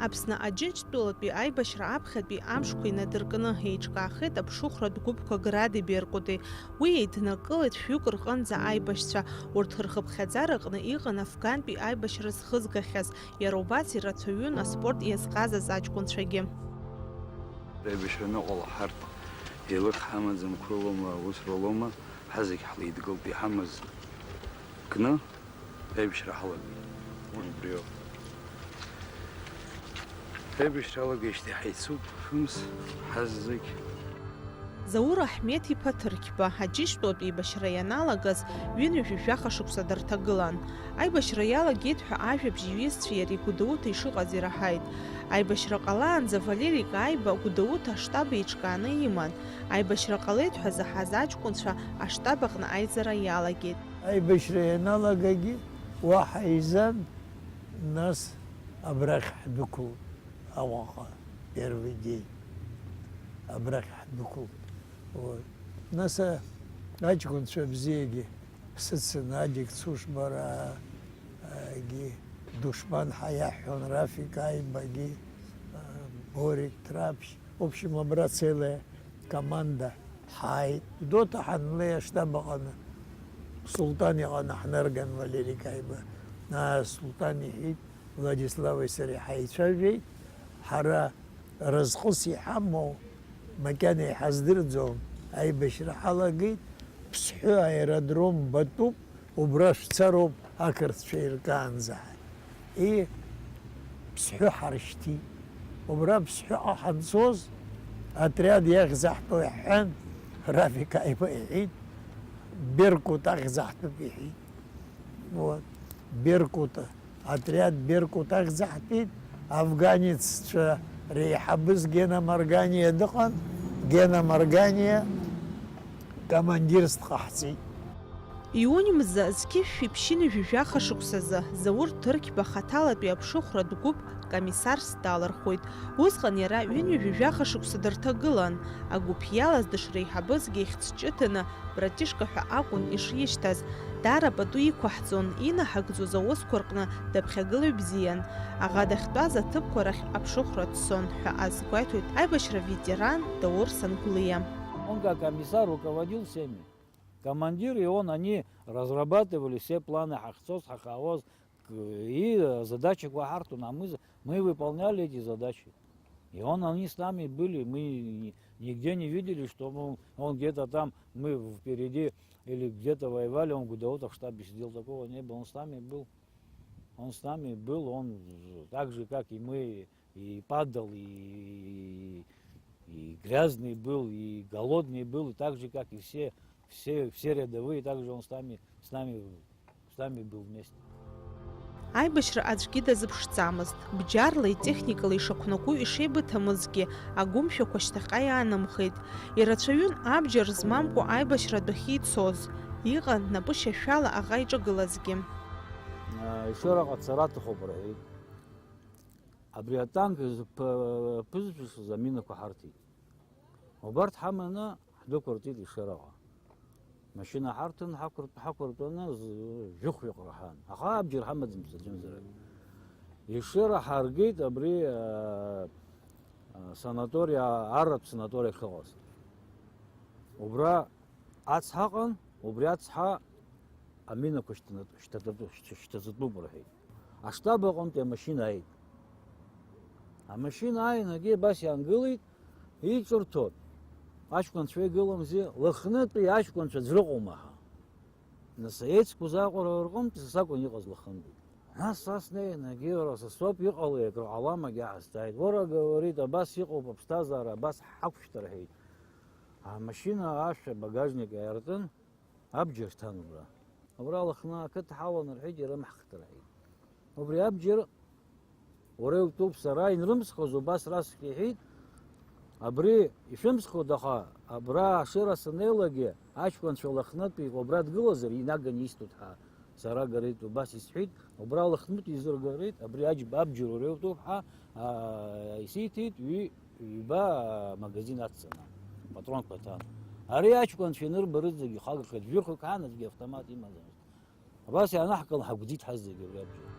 Аԥсны Аџьынџьтәылатәи аибашьра аԥхьатәи амшқәа инадыркны еиҿкаахеит аԥшыхәратә гәыԥқәа Гради Беркути. Уи еиднакылеит шәҩык рҟынӡа аибашьцәа. Урҭ рхыԥхьаӡараҟны иҟан Афгантәи аибашьра зхызгахьаз, иара убас ирацәаҩын аспорт иазҟазаз аҷкәынцәагьы. Аибашьра ныҟәала ҳарҭ еилых ҳамаӡам, қәрылома, ус ролома, ҳазегь ҳлеидгылт иҳамаз кны аибашьра ҳалагеит. Убриоуп. Аибашьра алагеижьҭеи ҳаицуп шәымс ҳаззегь. Заур Аҳмеҭ-иԥа Ҭырқьба Аџьынџьтәылатәи еибашьра ианалагаз ҩынҩажәижәаха шықәса дарҭагылан. Аибашьра иалагеит ҳәа ажәабжь иҩызцәеи иареи Гәдоуҭа ишыҟаз ираҳаит. Аибашьра ҟалаанӡа Валери Каиба Гәдоуҭа аштаб еиҿкааны иман. Аибашьра ҟалеит ҳәа заҳаз аҷкәынцәа аштаб аҟны аизара иалагеит. Аибашьра ианалагагьы уаҳа изан, нас абрахь ҳдәықәлт ауаҟа первый день. Абрахь ҳдәықәлт. Нас аҷкәынцәа бзиагьы сыцын Адик Цушбарагьы, Душман иаҳҳәон Рафик Аибагьы, Борик Трапшь. В общем, абра целая команда ҳааит. Дота ҳанлеи аштаб аҟаны Султан иҟаны ҳнарган Валери Каиба. Султан иҳәит Владислави сареи ҳаицәажәеит. Ҳара разҟыс иҳамоу макьана иҳаздырӡом, аибашьра ҳалагеит, Ԥсҳәы аеродром батәуп, убра шәцароуп ақырҭцәа иркаанӡа. Ԥсҳәы ҳаршьҭит. Убра Ԥсҳәыҟа ҳанцоз отряд иахьзаҳтәу иҳәан, Рафик Аиба иҳәит, Беркут ахьзаҳтәуп иҳәит. Беркут, отряд Беркут ахьзаҳтәит, афганеццәа реиҳабыз Гена Маргания дыҟан, Гена Маргания командирс дҟаҳҵеит. Июнь мза зқьышәи ԥшьынҩажәижәаха шықәсазы Заур Ҭырқьба хаҭалатәи аԥшыхәратә гәыԥ комиссарс далырхәеит. Усҟан иара ҩынҩажәижәаха шықәса дырҭагылан. Агәыԥ иалаз дышреиҳабызгьы ихьӡ-ҷыҭаны Братишка ҳәа акәын ишишьҭаз. Даара пату иқәаҳҵон, инаҳагӡоз аусқәа рҟны даԥхьагылаҩ бзиан. Аӷа дахьтәаз аҭыԥқәа рахь аԥшыхәра дцон ҳәа азгәеиҭоит аибашьра ветеран Даур Сангәлиа. Он как комиссар руководил всеми. Командир и он, они разрабатывали все планы Хахцос, Хахавоз и задачи Квахартуна. Мы выполняли эти задачи. И они с нами были, мы нигде не видели, что он где-то там, мы впереди или где-то воевали, он в Гудоутах в штабе сидел, такого не было. Он с нами был. Он с нами был, он так же, как и мы, и падал, и грязный был, и голодный был, и так же, как и все рядовые, также он с нами был вместе. Аибашьра аӡәгьы дазыԥшӡамызт. Бџьарлеи техникалеи ишақәнаку ишеибыҭамызгьы агәымшәақәа шьҭахьҟа иаанымхеит. Ирацәаҩын абџьар змамкәа аибашьра адәахьы ицоз. Иҟан напы шьашәала аӷа иҿагылазгьы. Ишыраҟа цара аҭахуп рҳәеит. Абри атанк ԥызжәышаз аминақәа ҳарҭеит. Убарҭ ҳаманы ҳдәықәыртит Ишыраҟа. Машина ҳарҭан ҳақәыртәаны жәыхәҩык раҳан. Аха абџьар ҳамаӡам саӡәымзарак. Ишыра ҳаргеит абри санаториа, арратә санаториа ахьыҟаз. Убра ацҳа аҟан, убри ацҳа аминақәа шьҭазытәуп рҳәеит. Аштаб аҟнытәи амашьына ааит. Амашьына ааин, абас иаангылеит, иҵырҭон. Аҷкәынцәа игыламзи, Лыхнытәи аҷкәынцәа ӡрыҟоума ҳа. Нас еицқәаз аҟәара рҟынтә са сакәын иҟаз Лыхнытәи. Нас са снеин, агьира са соуп иҟалеи, акрыҟаламагьы ҳазҵааит. Уара, говорит, абас иҟоуп аԥсҭазаара, абас ҳақәшәт рҳәеит. Амашьына ашәа багажник аиртын, абџьар шьҭан убра. Убра Лыхны ақыҭа ҳауан рҳәеит, ирымҳхт рҳәеит. Убри абџьар уара иутәуп сара инрымсхыз убас раск иҳәеит. Абри ишәымсхуа аха абра ашыра санеилагьы аҷкәынцәа Лыхнытәи убра дгылазар инаган исҭоит ҳәа сара гареит убас исҳәеит. Убра Лыхнытәи изыргареит, абри абџьар уара иутәуп ҳәа исиҭеит, ҩба магазин аццаны, патронқәа ҭан. Ари аҷкәынцәа инырбарызгьы жәохәҩык ҳанаӡгьы автомат имаӡамызт. Абас иаанаҳкылан ҳагәӡит ҳазегьы абри абџьар.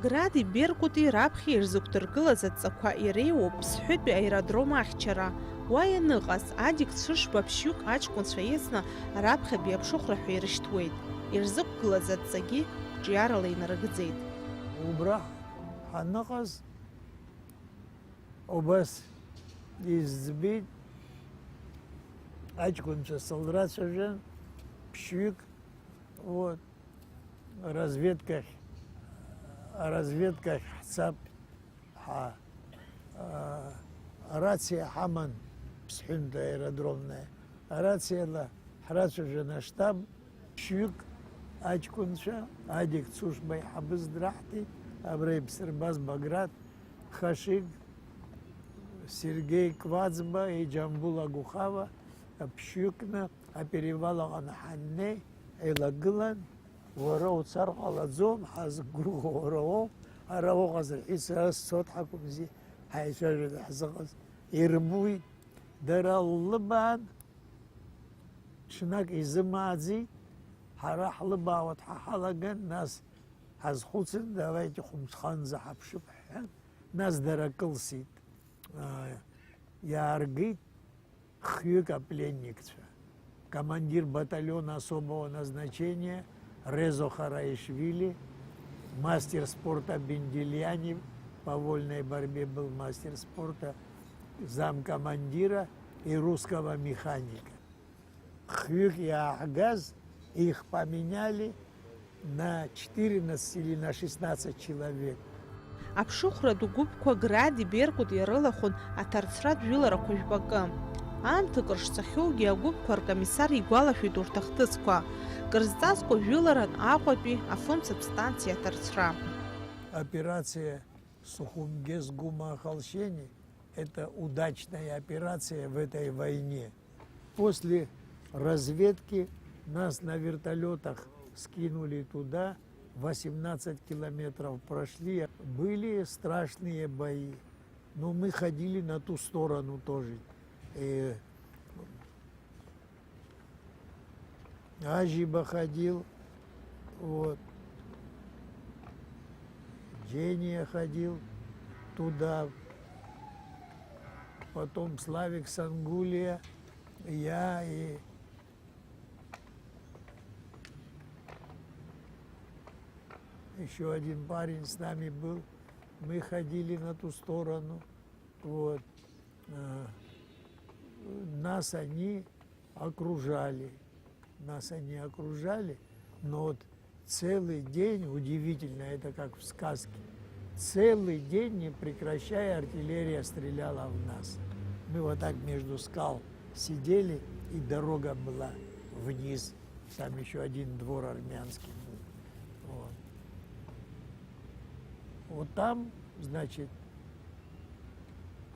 Гради Беркути раԥхьа ирзықәдыргылаз адҵақәа иреиуоуп Ԥсҳәытәи аеродром ахьчара. Уа ианыҟаз адикт шышба ԥшьҩык аҷкәынцәа иеҵны раԥхьатәи аԥшыхәра ҳәа ирышьҭуеит. Ирзықәгылаз адҵагьы ҿиарала инарыгӡеит. Убра ҳаныҟаз убас изӡбеит аҷкәынцәа солдатцәажәан, ԥшьҩык вот разведкахь ҳцап арациа ҳаман Ԥсҳәынтә аеродромная арациала ҳрацәажәан аштаб ԥшьҩык аҷкәынцәа адикт сушба иҳабыз драҳҭеит абра иԥсырбаз Баграт Хашиг, Сергей Квацба и Џьамбул Агухава ԥшьҩыкны аперевал аҟны ҳаннеи еилагылан, уара уцар ҟалаӡом, ҳазгәырӷьо уара уоуп, ара уҟазар ҳәа сара сцот ҳакәымзи ҳаицәажәаны ҳзыҟаз. Ирбуит, дара ллыбаан ҽнак изымааӡеит, ҳара ҳлыбаауа дҳаҳалаган, нас ҳазхәыцын, давайте Хәымсханӡа ҳаԥшып ҳҳәан, нас дара кылсит. Иааргеит хҩык апленникцәа. Командир батальона особого назначения Резо Хараишвили, мастер спорта Бендельянев, по вольной борьбе был мастер спорта, замкомандира и русского механика. Хвюк и Ахгаз, их поменяли на 14 или на 16 человек. Аԥшыхәра гәыԥқәа Гради Беркути ирылахәын аҭарцратә жәыларақәа жәпакы. Аамҭак рышцахьоугьы агәыԥқәа ркомиссар игәалашәеит урҭ ахҭысқәа. Кырзҵазкуа жәыларан Аҟәатәи афымцатә станциа аҭарцра. Операция Сухумгез Гума Холщени – это удачная операция в этой войне. После разведки нас на вертолетах скинули туда, 18 километров прошли, были страшные бои, но мы ходили на ту сторону тоже. Ажиба ходил, вот, Джения ходил туда, потом Славик Сангулия, я и еще один парень с нами был. Мы ходили на ту сторону. Вот. Нас они окружали. Но вот целый день, удивительно, это как в сказке, целый день, не прекращая, артиллерия стреляла в нас. Мы вот так между скал сидели, и дорога была вниз. Там еще один двор армянский был. Вот там, значит,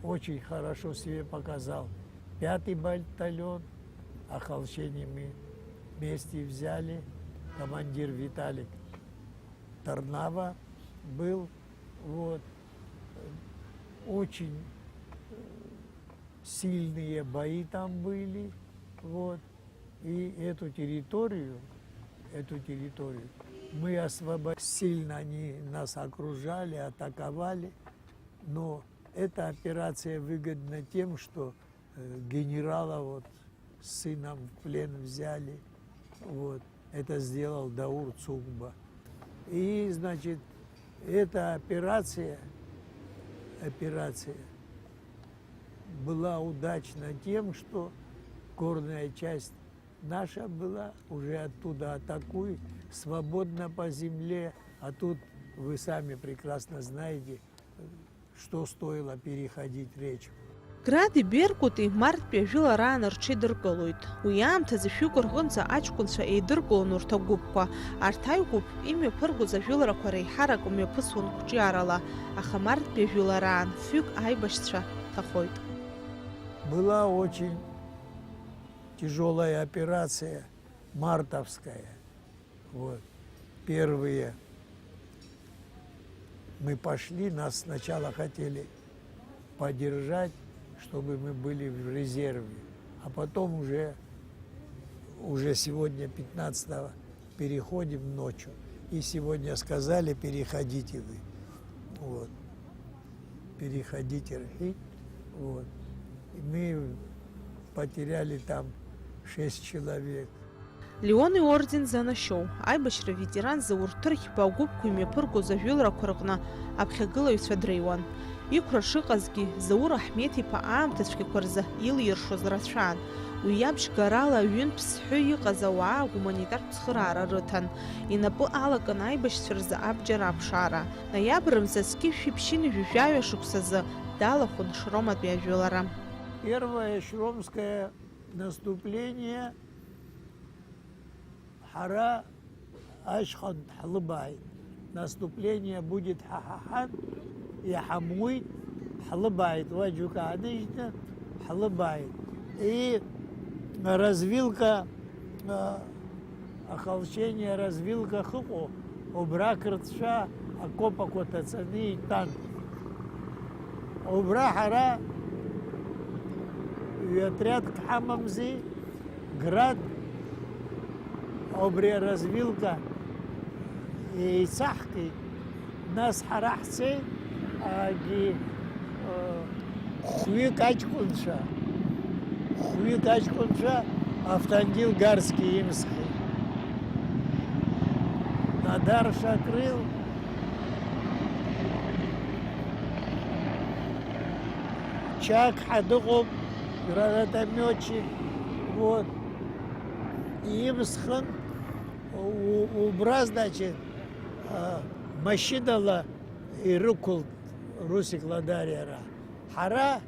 очень хорошо себе показал 5-й батальон, а Холщени мы вместе взяли. Командир Виталик Тарнава был. Вот. Очень сильные бои там были. Вот. И эту территорию мы освободили. Сильно они нас окружали, атаковали. Но эта операция выгодна тем, что генерала вот с сыном в плен взяли. Вот. Это сделал Даур Цукба. И, значит, эта операция была удачна тем, что горная часть наша была, уже оттуда атакует, свободно по земле, а тут вы сами прекрасно знаете, что стоило переходить речку. Гради Беркути марттәи ажәылараан рҽеидыркылоит. Уи аамҭазы шәҩык рҟынӡа аҷкәынцәа еидыркылон урҭ агәыԥқәа. Арҭ аҩгәыԥ имҩаԥыргоз ажәыларақәа реиҳарак мҩаԥысуан қәҿиарала, аха марттәи ажәылараан фҩык аибашьцәа ҭахоит. Была очень тяжелая операция, мартовская. Вот. Первые мы пошли, нас сначала хотели поддержать, чтобы мы были в резерве. А потом уже сегодня, 15-го, переходим ночью. И сегодня сказали, переходите вы. вот, переходить Ирхи. Вот. И мы потеряли там 6 человек. Леони орден занашьоу, аибашьра ветеран Заур Ҭырқьба агәыԥқәа имҩаԥыргоз ажәыларақәа рҟны аԥхьагылаҩцәа дреиуан. Иқәра шыҟазгьы Заур Аҳмеҭ-иԥа аамҭацәгьақәа рзы илиршоз рацәан. Уи иабжь гарала аҩынтә ԥсҳәы иҟаз ауаа агуманитартә цхыраара рыҭан. Инапы алакын аибашьцәа рзы абџьар аԥшаара. Ноиабр мза зқьышәи ԥшьыни жәажәаҩа шықәсазы далахәын Шроматәи ажәылара. Первое шромское наступление Хара Ашхан Хлыбай. Наступление будет Хахахан и Хамуй Хлыбайт. Ваджука Адыжна Хлыбайт. И развилка, ополчение, развилка Хуку, Обракртша, Акопа Котацаны и Тан. Обрахара, и отряд Кхамамзи, град, Обре развилка и Сахки, нас Харахцы, Аги Хуикачкунша. Хуикачкунша, Автандил Гарский Имский. Надар Шакрыл, Чак Хадугов, гранатометчик, вот. Имсхан, убра, значит, машинала и рукул Русик Ладарьера. Хара,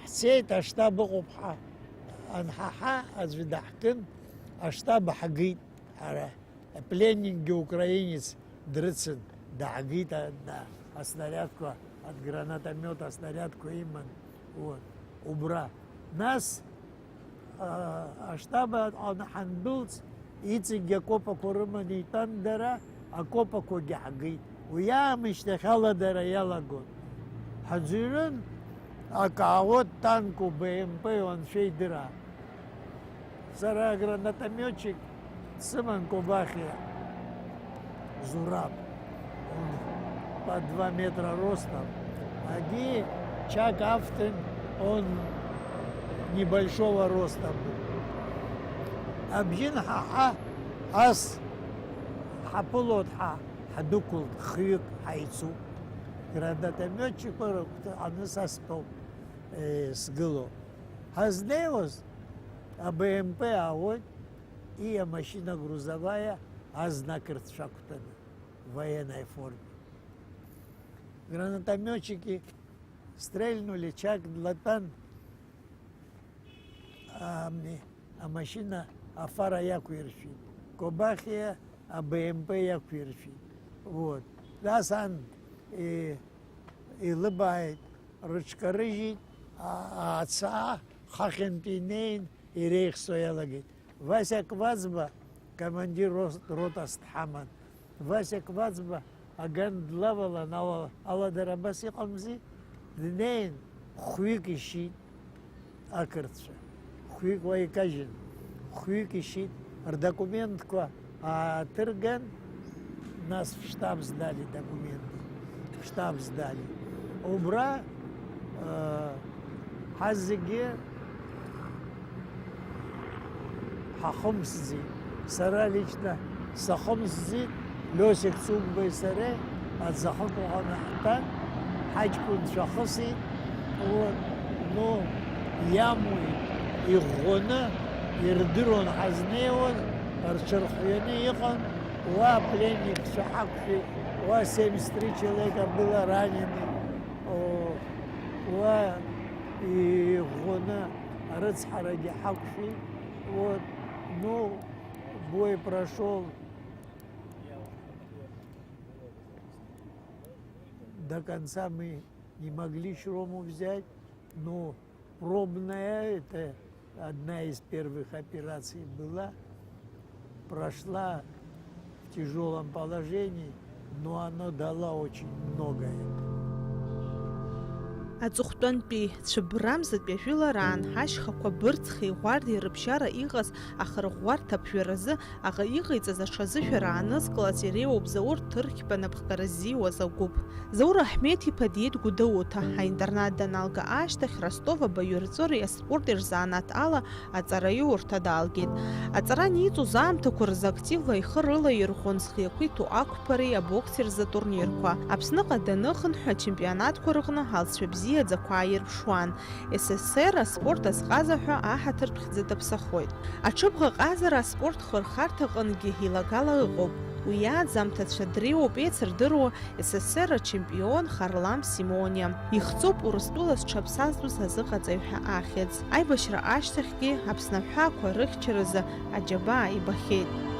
сеть, аштаба губха. Анхаха, азвидахкин, аштаба хагит. Хара. Пленники украинец Дрыцин, дагит, снарядку от гранатомета, снарядку иман. Вот. Убра. Нас аштаба он хандулц, ицик якопа курмани тандера, акопа когягит. Уямиш техала дера ялагот. Хаджиран, акаот танку БМП он шейдера. Сара гранатометчик Сыман Кубахия, Зураб. Он по 2 метра ростом. Аги Чак Афтен, он небольшого роста был. Абжин Хаха, Ас Хапулот Ха, Хадукул, Хвик, Хайцу. Гранатометчик, он состол с гыло. Хаздеос, а БМП, а вот и машина грузовая, а знак Ртшакутана в военной форме. Гранатометчики стрельнули, Чак Длатан, а машина, а фара Якуирфи. Кобахия, а БМП Якуирфи. Вот. Дасан и лыбает, ручка рыжит, а отца Хахентинейн и рейх стояла, Вася Квацба, командир рота Стхаман. Вася Квацба, агент Длавала, на Аладарабаси Хамзи, Днейн, Хуик ищит, Акртша. Хуик Вайкажин, Хуик ищит, документка, а Тырган нас в штаб сдали документы. В штаб сдали. Убра, Хазиге, Хахомсзи, Сара лично Сахомсзи, Лёсик Цугбай Саре, от Захокугана Хатан, Хачкун Шахоси, вот, ну, Яму и Гона, Ирдырон Хазнеон, Арчархуяны Ихан, Ва пленник Шахакши, Ва 73 человека было ранены, Ва и Гона, Рыцхараги Хакши, вот. Ну, бой прошел до конца, мы не могли Шрому взять, но пробная, это одна из первых операций была, прошла в тяжелом положении, но она дала очень многое. Аҵыхәтәантәи Цәыбрамзатәи ажәылараан ҳашьхақәа Бырцхи Ӷәардеи рыбжьара иҟаз ахырӷәӷәарҭа ԥжәаразы аӷа иҟаиҵаз аҽазышәара аанызкылаз иреиуоуп Заур Ҭырқьба напхгара ззиуаз агәыԥ. Заур Аҳмеҭ-иԥа диит Гәдоуҭа, аинтернат даналга ашьҭахь Ростов абаиур-ҵәыреи аспорти рзанааҭ ала аҵараиурҭа даалгеит. Аҵара аниҵоз аамҭақәа рзы активла ихы рылаирӷәӷәон зхиақәиҭу ақәԥареи абокси рзы атурнирқәа. Аԥсныҟа даныхынҳәы ачемпионатқәа рыҟны ҳалҵшәа бзиаӡақәа ааирԥшуан. СССР аспорт азҟаза ҳәа аҳаҭыртә хьӡы даԥсахоит. Аҽыбӷа ҟазара аспорт хырхарҭаҟынгьы еилагала ыҟоуп. Уи иааӡамҭацәа дреиуоуп еицырдыруа СССР ачемпион Харлам Симониа. Ихҵоуп Урыстәыла зҽаԥсазтәыз азыҟаҵаҩ ҳәа ахьӡ. Аибашьра ашьҭахьгьы Аԥсны аҳәаақәа рыхьчаразы аџьабаа ибахьеит.